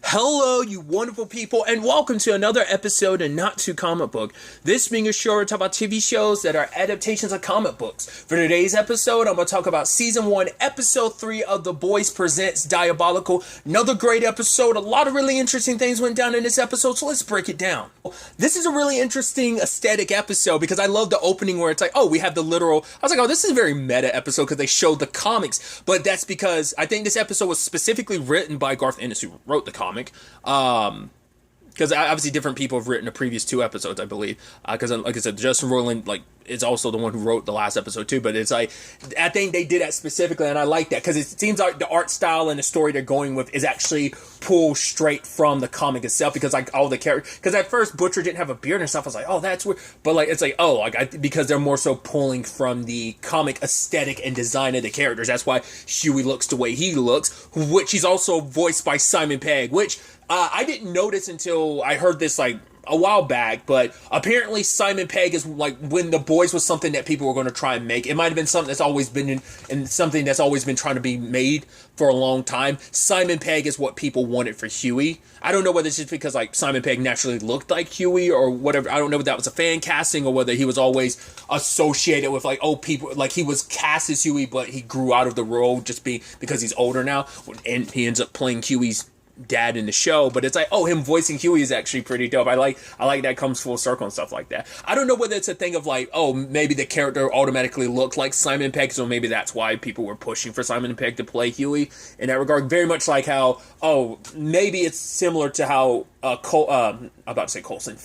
Hello, you wonderful people, and welcome to another episode of Not Too Comic Book. This being a show where I talk about TV shows that are adaptations of comic books. For today's episode, I'm going to talk about Season 1, Episode 3 of The Boys Presents Diabolical. Another great episode. A lot of really interesting things went down in this episode, so let's break it down. This is a really interesting aesthetic episode because I love the opening where it's like, oh, we have the literal... I was like, oh, this is a very meta episode because they showed the comics, but that's because I think this episode was specifically written by Garth Ennis, who wrote the comic. Because obviously different people have written the previous two episodes, I believe. Because like I said, Justin Roiland is also the one who wrote the last episode too. But it's like, I think they did that specifically, and I like that because it seems like the art style and the story they're going with is actually pulled straight from the comic itself. Because like all the characters, because at first Butcher didn't have a beard and stuff. I was like, oh, that's weird. But like it's like, oh, because they're more so pulling from the comic aesthetic and design of the characters. That's why Huey looks the way he looks, which he's also voiced by Simon Pegg, which I didn't notice until I heard this like a while back, but apparently Simon Pegg is like when The Boys was something that people were going to try and make. It might have been something that's always been in something that's always been trying to be made for a long time. Simon Pegg is what people wanted for Huey. I don't know whether it's just because like Simon Pegg naturally looked like Huey or whatever. I don't know if that was a fan casting or whether he was always associated with like old people, like he was cast as Huey, but he grew out of the role just because he's older now, and he ends up playing Huey's dad in the show. But it's like, oh, him voicing Huey is actually pretty dope. I like that comes full circle and stuff like that. I don't know whether it's a thing of like, oh, maybe the character automatically looked like Simon Pegg, so maybe that's why people were pushing for Simon Pegg to play Huey in that regard. Very much like how, oh, maybe it's similar to how I'm about to say Coulson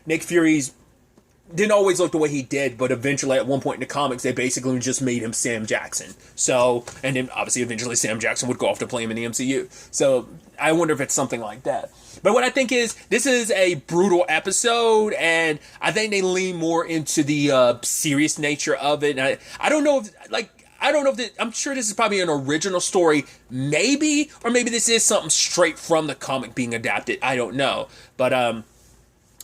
Nick Fury's didn't always look the way he did, but eventually at one point in the comics, they basically just made him Sam Jackson. So, and then obviously eventually Sam Jackson would go off to play him in the MCU. So I wonder if it's something like that. But what I think is, this is a brutal episode, and I think they lean more into the serious nature of it. And I don't know if I'm sure this is probably an original story, maybe, or maybe this is something straight from the comic being adapted. I don't know. But,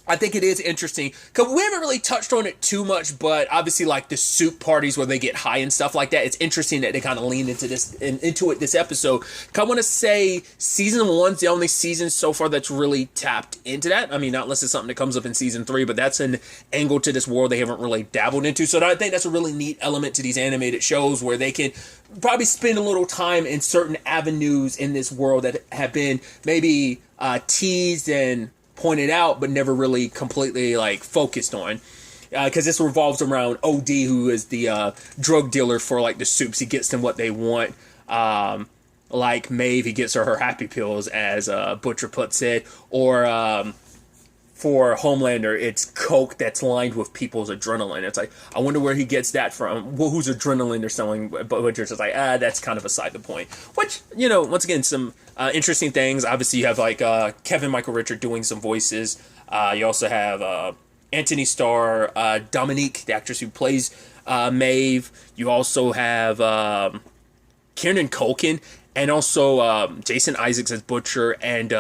I think it is interesting because we haven't really touched on it too much, but obviously like the soup parties where they get high and stuff like that. It's interesting that they kind of lean into this episode. I want to say season 1's the only season so far that's really tapped into that. I mean, not unless it's something that comes up in season 3, but that's an angle to this world they haven't really dabbled into. So I think that's a really neat element to these animated shows where they can probably spend a little time in certain avenues in this world that have been maybe teased and pointed out, but never really completely like focused on, because this revolves around OD, who is the drug dealer for like the soups. He gets them what they want. Like Maeve, he gets her happy pills, as Butcher puts it, or for Homelander, it's Coke that's lined with people's adrenaline. It's like, I wonder where he gets that from. Well, whose adrenaline they're selling? But Butcher's just like, that's kind of beside the point. Which, once again, some interesting things. Obviously, you have like Kevin Michael Richard doing some voices. You also have Anthony Starr, Dominique, the actress who plays Maeve. You also have Kieran Culkin, and also Jason Isaacs as Butcher, and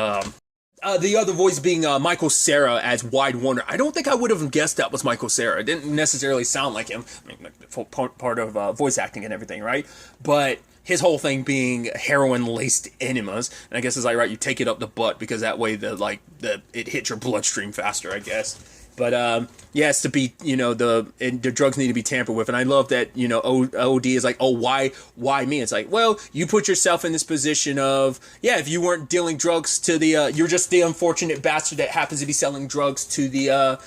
the other voice being Michael Cera as Wide Wonder. I don't think I would have guessed that was Michael Cera. It didn't necessarily sound like him. I mean, part of voice acting and everything, right? But his whole thing being heroin-laced enemas, and I guess it's like, right, you take it up the butt because that way it hits your bloodstream faster, I guess. But yes, to be the drugs need to be tampered with, and I love that OD is like, oh, why me? It's like, well, you put yourself in this position of, yeah, if you weren't dealing drugs to the you're just the unfortunate bastard that happens to be selling drugs to the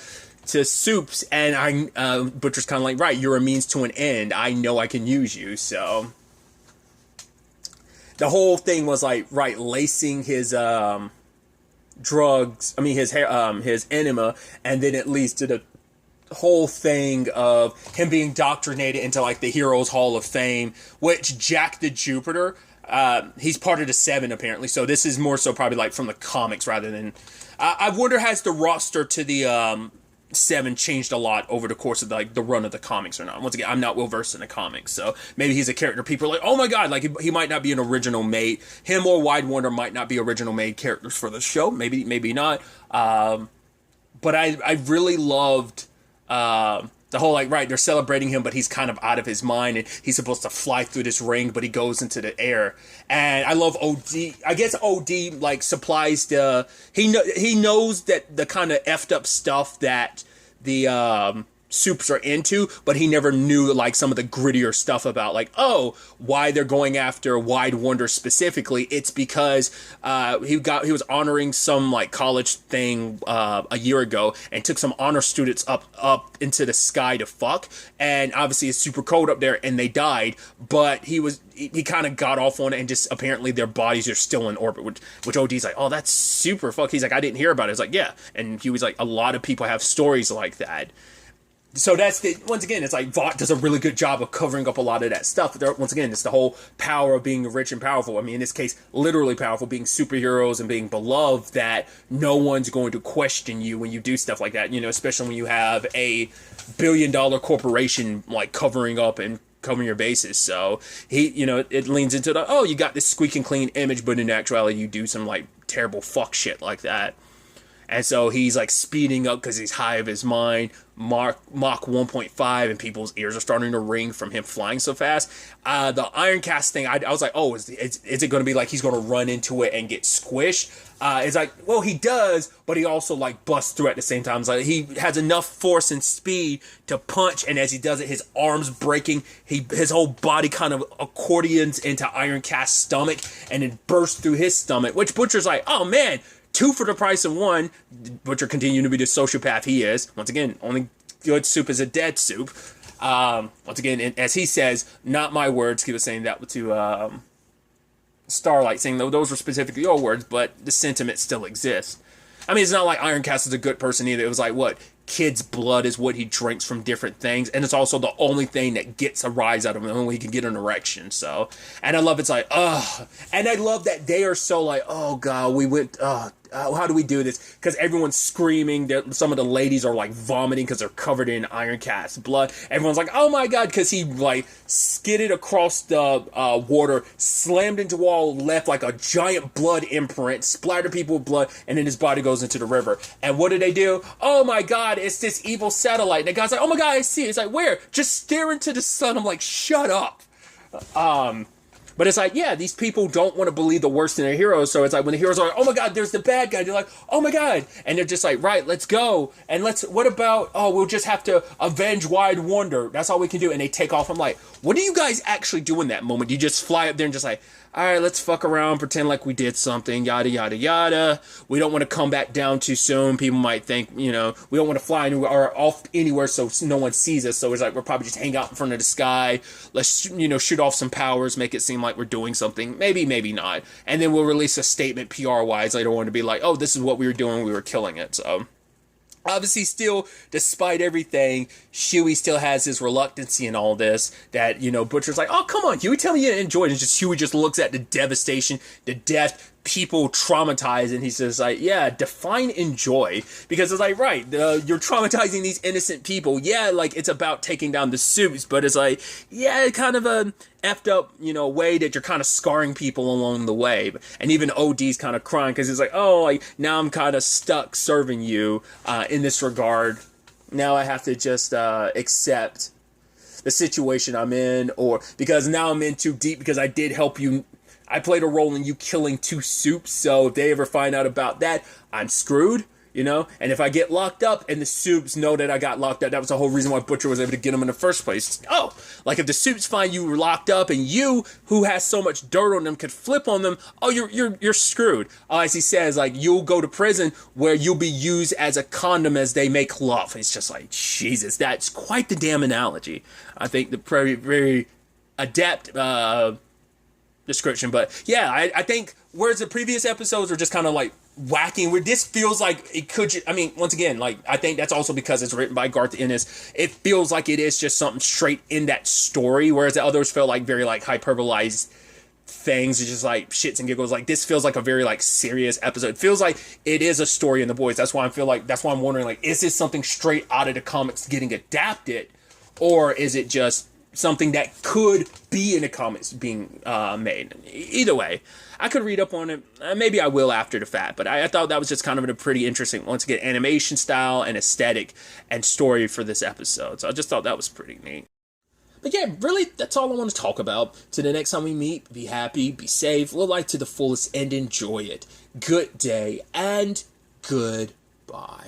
to soups, and Butcher's kind of like, right, you're a means to an end. I know I can use you, so the whole thing was like, right, lacing his drugs, his enema, and then it leads to the whole thing of him being indoctrinated into like the Heroes Hall of Fame, which Jack the Jupiter, he's part of the Seven apparently, so this is more so probably like from the comics rather than I wonder, has the roster to the Seven changed a lot over the course of the run of the comics or not. Once again, I'm not well versed in the comics, so maybe he's a character people are like, oh my god, like he might not be an original made. Him or Wide Wonder might not be original made characters for the show. Maybe not. But I really loved The whole, like, right, they're celebrating him, but he's kind of out of his mind, and he's supposed to fly through this ring, but he goes into the air. And I love OD. I guess OD, like, supplies he knows that the kind of effed up stuff that the Supes are into, but he never knew, like, some of the grittier stuff about, like, why they're going after Wide Wonder specifically. It's because he was honoring some, like, college thing a year ago, and took some honor students up into the sky to fuck, and obviously it's super cold up there, and they died, but he kind of got off on it, and just apparently their bodies are still in orbit, which OD's like, oh, that's super fuck. He's like, I didn't hear about it. It's like, yeah. And he was like, a lot of people have stories like that. So that's once again, it's like Vought does a really good job of covering up a lot of that stuff. Once again, it's the whole power of being rich and powerful. I mean, in this case, literally powerful, being superheroes and being beloved, that no one's going to question you when you do stuff like that, especially when you have a billion-dollar corporation, like, covering up and covering your bases. So he, it leans into you got this squeaking clean image, but in actuality, you do some, like, terrible fuck shit like that. And so he's, like, speeding up because he's high of his mind, Mach 1.5, and people's ears are starting to ring from him flying so fast. The Iron Cast thing, I was like, is it going to be like he's going to run into it and get squished? It's like, well, he does, but he also, like, busts through at the same time. It's like he has enough force and speed to punch, and as he does it, his arms breaking, his whole body kind of accordions into Iron Cast's stomach, and then bursts through his stomach, which Butcher's like, oh, man, 2 for the price of 1. Butcher continuing to be the sociopath he is. Once again, only good soup is a dead soup. Once again, as he says, not my words. He was saying that to Starlight, saying those were specifically your words, but the sentiment still exists. I mean, it's not like Ironcast is a good person either. It was like, what? Kid's blood is what he drinks from different things, and it's also the only thing that gets a rise out of him, only he can get an erection. So, and I love it's like, and I love that they are so like, oh god, we went, how do we do this? Because everyone's screaming. Some of the ladies are, like, vomiting because they're covered in Iron Cast blood. Everyone's like, oh my god, because he, like, skidded across the water, slammed into a wall, left, like, a giant blood imprint, splattered people with blood, and then his body goes into the river. And what do they do? Oh my god, it's this evil satellite. And the guy's like, oh my god, I see it. It's like, where? Just stare into the sun. I'm like, shut up. But it's like, yeah, these people don't want to believe the worst in their heroes. So it's like when the heroes are like, oh my god, there's the bad guy. They're like, oh my god. And they're just like, right, let's go. And what about, we'll just have to avenge Wide Wonder. That's all we can do. And they take off. I'm like, what do you guys actually do in that moment? Do you just fly up there and just like, all right, let's fuck around, pretend like we did something, yada, yada, yada. We don't want to come back down too soon. People might think, we don't want to fly or off anywhere so no one sees us. So it's like, we'll probably just hang out in front of the sky. Let's, shoot off some powers, make it seem like we're doing something. Maybe, maybe not. And then we'll release a statement PR-wise later on to be like, oh, this is what we were doing. We were killing it. So obviously, still, despite everything, Huey still has his reluctancy in all this. That, Butcher's like, oh, come on, Huey, tell me you enjoyed it. And just Huey just looks at the devastation, the death, people traumatized, and he says, like, yeah, define enjoy. Because it's like, right, you're traumatizing these innocent people. Yeah, like, it's about taking down the Supes, but it's like, yeah, kind of a effed up, way that you're kind of scarring people along the way. And even OD's kind of crying because he's like, oh, like, now I'm kind of stuck serving you in this regard. Now I have to just accept the situation I'm in, or because now I'm in too deep because I did help you. I played a role in you killing 2 Supes, so if they ever find out about that, I'm screwed. And if I get locked up and the Supes know that I got locked up, that was the whole reason why Butcher was able to get them in the first place. Oh, like if the Supes find you locked up and you, who has so much dirt on them, could flip on them, oh, you're screwed. As he says, like, you'll go to prison where you'll be used as a condom as they make love. It's just like, Jesus, that's quite the damn analogy. I think the very, very adept description. But yeah, I think whereas the previous episodes are just kind of like whacking, where this feels like it could, once again, like, I think that's also because it's written by Garth Ennis. It feels like it is just something straight in that story, whereas the others feel like very, like, hyperbolized things. It's just like shits and giggles. Like, this feels like a very, like, serious episode. It feels like it is a story in the boys. That's why I'm wondering, like, is this something straight out of the comics getting adapted, or is it just something that could be in the comics being made. Either way, I could read up on it. Maybe I will after the fact, but I thought that was just kind of a pretty interesting, once again, animation style and aesthetic and story for this episode. So I just thought that was pretty neat. But yeah, really, that's all I want to talk about. Till the next time we meet, be happy, be safe, live life to the fullest, and enjoy it. Good day, and goodbye.